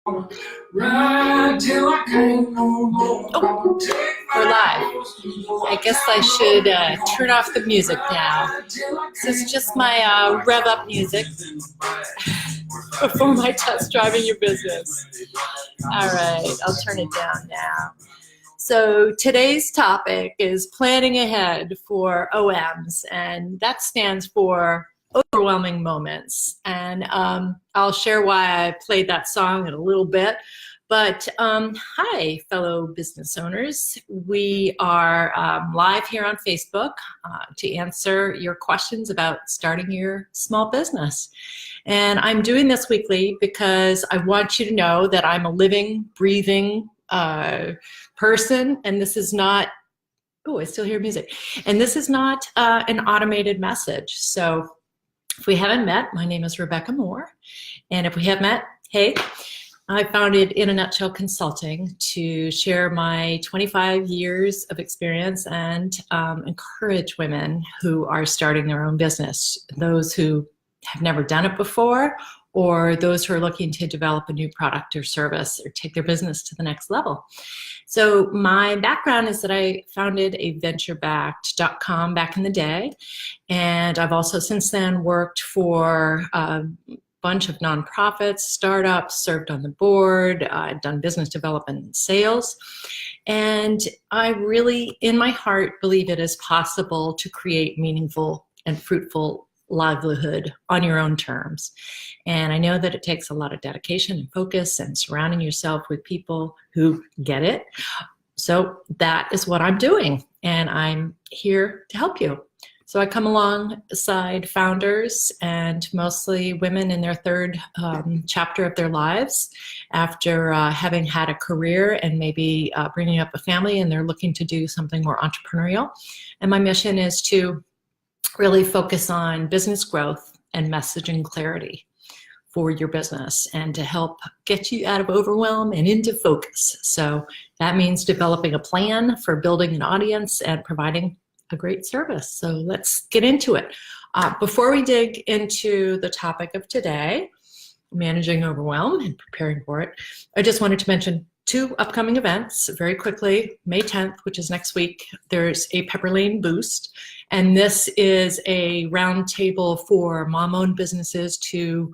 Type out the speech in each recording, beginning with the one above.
Ride till I can't no more. Oh, we're live. I guess I should turn off the music now. This is just my rev up music before my test driving your business. All right, I'll turn it down now. So today's topic is planning ahead for OMs, and that stands for overwhelming moments. And I'll share why I played that song in a little bit. But hi, fellow business owners. We are live here on Facebook to answer your questions about starting your small business. And I'm doing this weekly because I want you to know that I'm a living, breathing person, and this is not, oh, I still hear music. And this is not an automated message. So if we haven't met, my name is Rebecca Moore. And if we have met, hey, I founded In a Nutshell Consulting to share my 25 years of experience and encourage women who are starting their own business, those who have never done it before, or those who are looking to develop a new product or service or take their business to the next level. So my background is that I founded a venture-backed.com back in the day, and I've also since then worked for bunch of nonprofits, startups, served on the board, done business development and sales. And I really, in my heart, believe it is possible to create meaningful and fruitful livelihood on your own terms. And I know that it takes a lot of dedication and focus and surrounding yourself with people who get it. So that is what I'm doing, and I'm here to help you. So I come alongside founders and mostly women in their third chapter of their lives after having had a career and maybe bringing up a family, and they're looking to do something more entrepreneurial. And my mission is to really focus on business growth and messaging clarity for your business and to help get you out of overwhelm and into focus. So that means developing a plan for building an audience and providing a great service. So let's get into it. Before we dig into the topic of today, managing overwhelm and preparing for it, I just wanted to mention two upcoming events very quickly. May 10th, which is next week, there's a Pepper Lane Boost, and this is a roundtable for mom-owned businesses to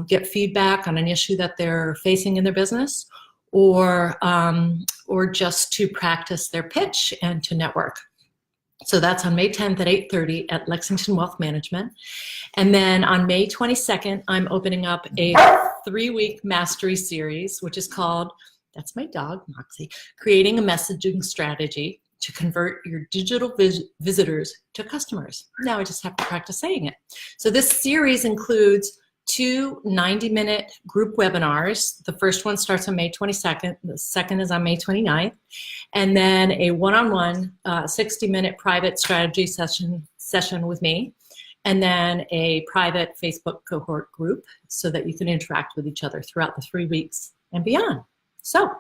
get feedback on an issue that they're facing in their business, or just to practice their pitch and to network. So that's on May 10th at 8:30 at Lexington Wealth Management. And then on May 22nd, I'm opening up a 3-week mastery series, which is called, that's my dog, Moxie, Creating a Messaging Strategy to Convert Your Digital Visitors to Customers. Now I just have to practice saying it. So this series includes 2 90-minute group webinars. The first one starts on May 22nd. The second is on May 29th. And then a one-on-one 60-minute private strategy session with me. And then a private Facebook cohort group so that you can interact with each other throughout the 3 weeks and beyond. So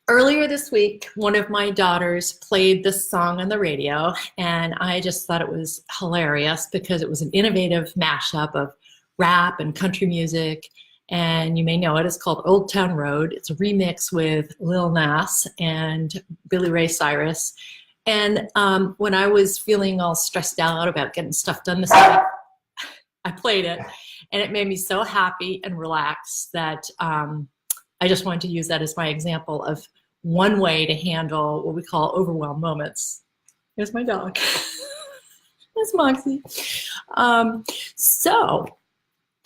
earlier this week, one of my daughters played this song on the radio, and I just thought it was hilarious because it was an innovative mashup of rap and country music, and you may know it. It's called Old Town Road. It's a remix with Lil Nas and Billy Ray Cyrus. And when I was feeling all stressed out about getting stuff done this week, I played it, and it made me so happy and relaxed that I just wanted to use that as my example of one way to handle what we call overwhelm moments. There's my dog. That's Moxie. So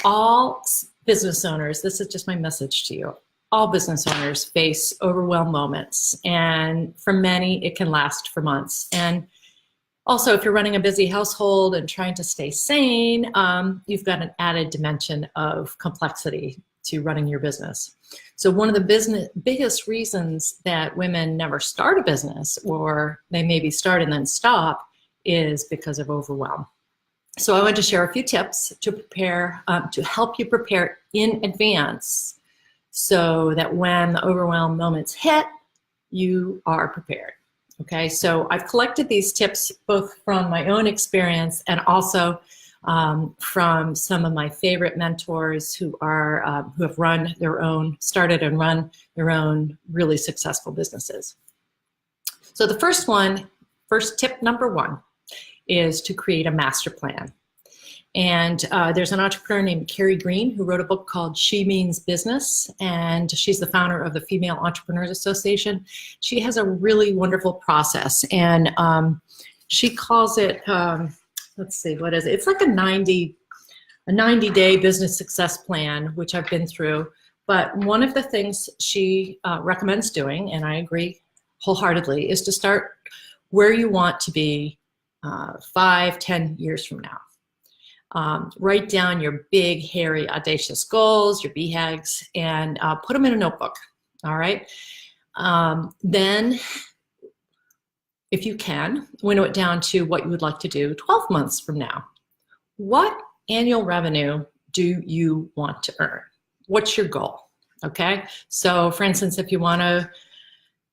all business owners, this is just my message to you, all business owners face overwhelm moments, and for many it can last for months. And also, if you're running a busy household and trying to stay sane, you've got an added dimension of complexity to running your business. So one of the biggest reasons that women never start a business, or they maybe start and then stop, is because of overwhelm. So I want to share a few tips to prepare, to help you prepare in advance so that when the overwhelm moments hit, you are prepared. Okay, so I've collected these tips both from my own experience and also from some of my favorite mentors who have started and run their own really successful businesses. So the first tip number one is to create a master plan. And there's an entrepreneur named Carrie Green who wrote a book called She Means Business, and she's the founder of the Female Entrepreneurs Association. She has a really wonderful process, and she calls it, let's see, what is it? It's like a 90-day business success plan, which I've been through. But one of the things she recommends doing, and I agree wholeheartedly, is to start where you want to be 5-10 years from now. Write down your big, hairy, audacious goals, your BHAGs, and put them in a notebook, all right? Then, if you can, winnow it down to what you would like to do 12 months from now. What annual revenue do you want to earn? What's your goal, okay? So, for instance, if you want to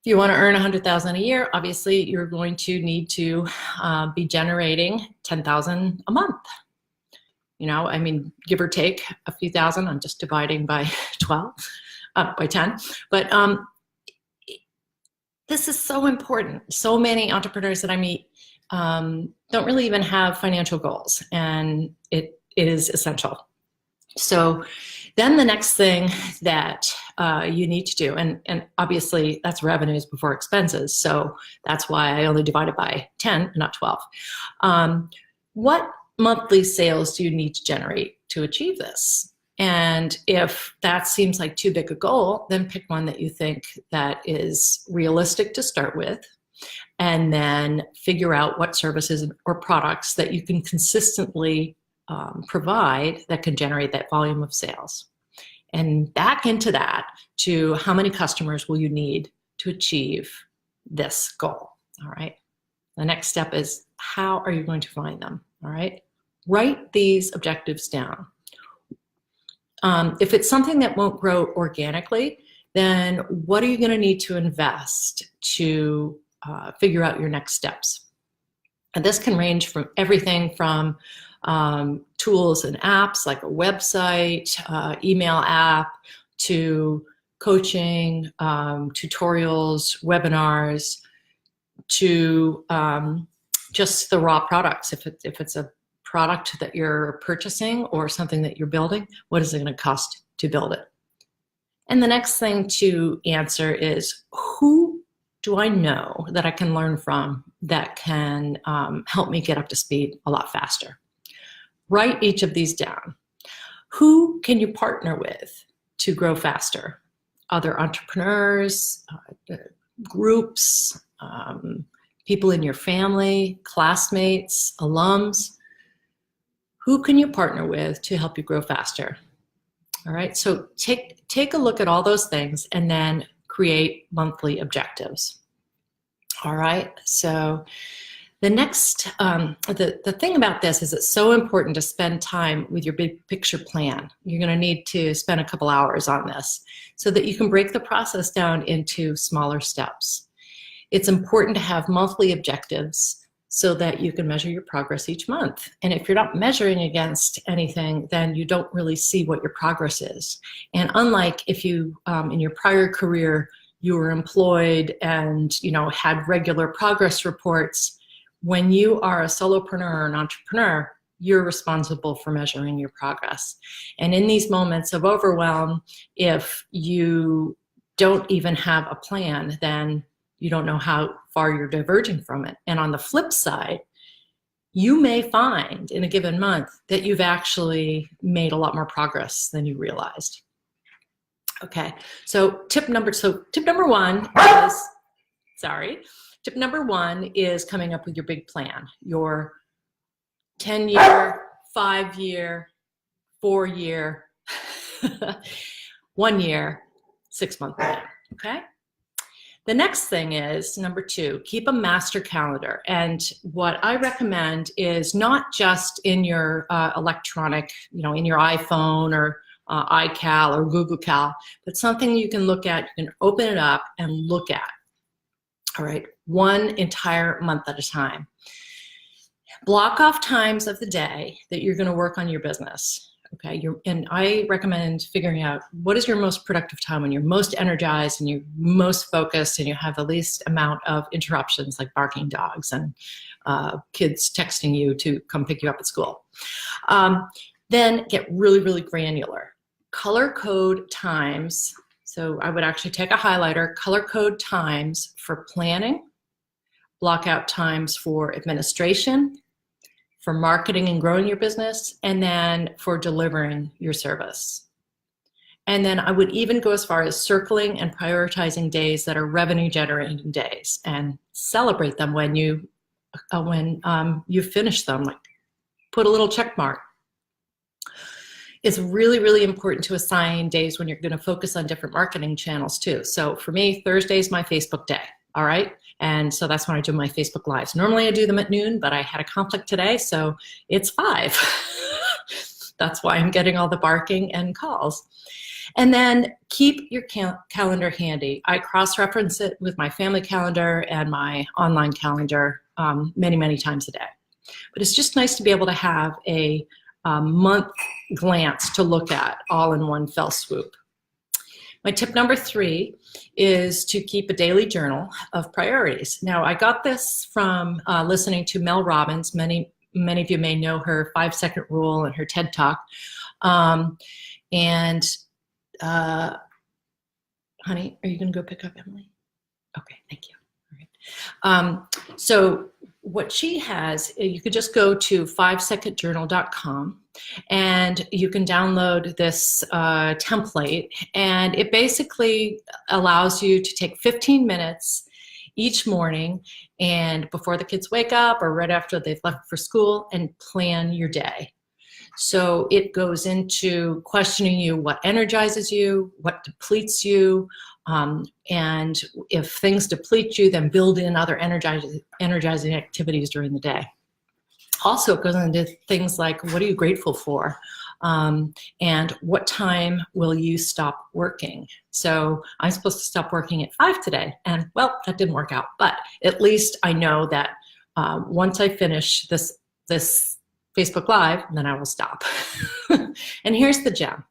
earn $100,000 a year, obviously you're going to need to be generating $10,000 a month. You know, I mean, give or take a few thousand. I'm just dividing by 10. But this is so important. So many entrepreneurs that I meet don't really even have financial goals, and it is essential. So then the next thing that you need to do, and obviously that's revenues before expenses, so that's why I only divide it by 10, not 12. What monthly sales do you need to generate to achieve this? And if that seems like too big a goal, then pick one that you think that is realistic to start with, and then figure out what services or products that you can consistently provide that can generate that volume of sales. And back into that to how many customers will you need to achieve this goal, all right? The next step is, how are you going to find them, all right? Write these objectives down. If it's something that won't grow organically, then what are you going to need to invest to figure out your next steps? And this can range from everything from tools and apps like a website, email app, to coaching, tutorials, webinars, to just the raw products. If it's a product that you're purchasing or something that you're building, what is it going to cost to build it? And the next thing to answer is, who do I know that I can learn from that can help me get up to speed a lot faster? Write each of these down. Who can you partner with to grow faster? Other entrepreneurs, groups, people in your family, classmates, alums. Who can you partner with to help you grow faster? All right, so take a look at all those things and then create monthly objectives. All right, so the next, the thing about this is it's so important to spend time with your big picture plan. You're gonna need to spend a couple hours on this so that you can break the process down into smaller steps. It's important to have monthly objectives so that you can measure your progress each month. And if you're not measuring against anything, then you don't really see what your progress is. And unlike if you, in your prior career, you were employed and had regular progress reports, when you are a solopreneur or an entrepreneur, you're responsible for measuring your progress. And in these moments of overwhelm, if you don't even have a plan, then you don't know how far you're diverging from it. And on the flip side, you may find in a given month that you've actually made a lot more progress than you realized. Okay, so tip number one is coming up with your big plan, your 10-year, 5-year, 4-year, 1 year, 6-month plan, okay? The next thing is, number 2, keep a master calendar. And what I recommend is not just in your electronic, in your iPhone or iCal or Google Cal, but something you can look at, you can open it up and look at, all right, one entire month at a time. Block off times of the day that you're going to work on your business. Okay, and I recommend figuring out what is your most productive time when you're most energized and you're most focused and you have the least amount of interruptions like barking dogs and kids texting you to come pick you up at school. Then get really, really granular. Color code times. So I would actually take a highlighter, color code times for planning, block out times for administration, for marketing and growing your business, and then for delivering your service. And then I would even go as far as circling and prioritizing days that are revenue generating days and celebrate them when you finish them, like put a little check mark. It's really, really important to assign days when you're going to focus on different marketing channels too. So for me, Thursday is my Facebook day. All right. And so that's when I do my Facebook Lives. Normally I do them at noon, but I had a conflict today, so it's 5. That's why I'm getting all the barking and calls. And then keep your calendar handy. I cross-reference it with my family calendar and my online calendar many, many times a day. But it's just nice to be able to have a month glance to look at all in one fell swoop. My tip number 3 is to keep a daily journal of priorities. Now, I got this from listening to Mel Robbins. Many of you may know her 5-second rule and her TED Talk. Honey, are you going to go pick up Emily? Okay, thank you. All right. So what she has, you could just go to 5secondjournal.com and you can download this template, and it basically allows you to take 15 minutes each morning and before the kids wake up or right after they've left for school and plan your day. So it goes into questioning you what energizes you, what depletes you, and if things deplete you, then build in other energizing activities during the day. Also, it goes into things like, what are you grateful for? And what time will you stop working? So I'm supposed to stop working at 5 today, and well, that didn't work out, but at least I know that once I finish this Facebook Live, then I will stop. And here's the gem.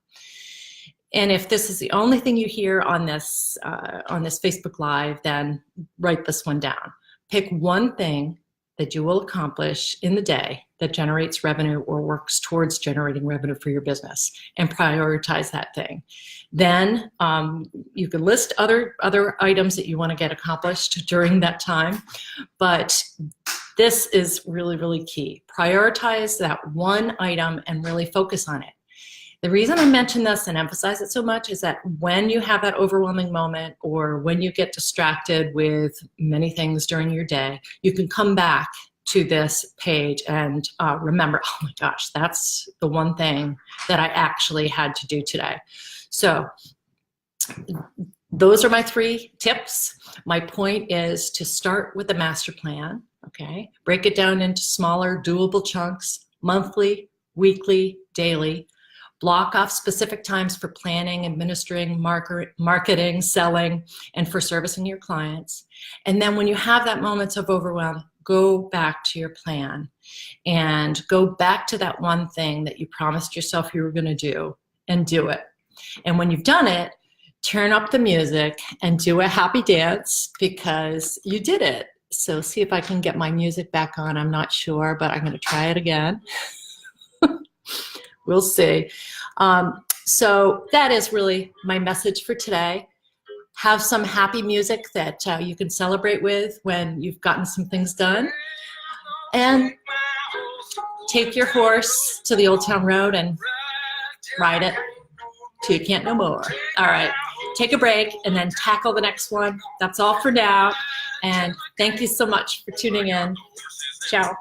And if this is the only thing you hear on this Facebook Live, then write this one down. Pick one thing that you will accomplish in the day that generates revenue or works towards generating revenue for your business, and prioritize that thing. Then you can list other items that you want to get accomplished during that time, but this is really, really key. Prioritize that one item and really focus on it. The reason I mention this and emphasize it so much is that when you have that overwhelming moment or when you get distracted with many things during your day, you can come back to this page and remember, oh my gosh, that's the one thing that I actually had to do today. So those are my 3 tips. My point is to start with a master plan, okay? Break it down into smaller, doable chunks, monthly, weekly, daily. Block off specific times for planning, administering, marketing, selling, and for servicing your clients. And then when you have that moments of overwhelm, go back to your plan and go back to that one thing that you promised yourself you were going to do, and do it. And when you've done it, turn up the music and do a happy dance because you did it. So see if I can get my music back on. I'm not sure, but I'm going to try it again. We'll see. So that is really my message for today. Have some happy music that you can celebrate with when you've gotten some things done. And take your horse to the Old Town Road and ride it till you can't no more. All right, take a break and then tackle the next one. That's all for now. And thank you so much for tuning in. Ciao.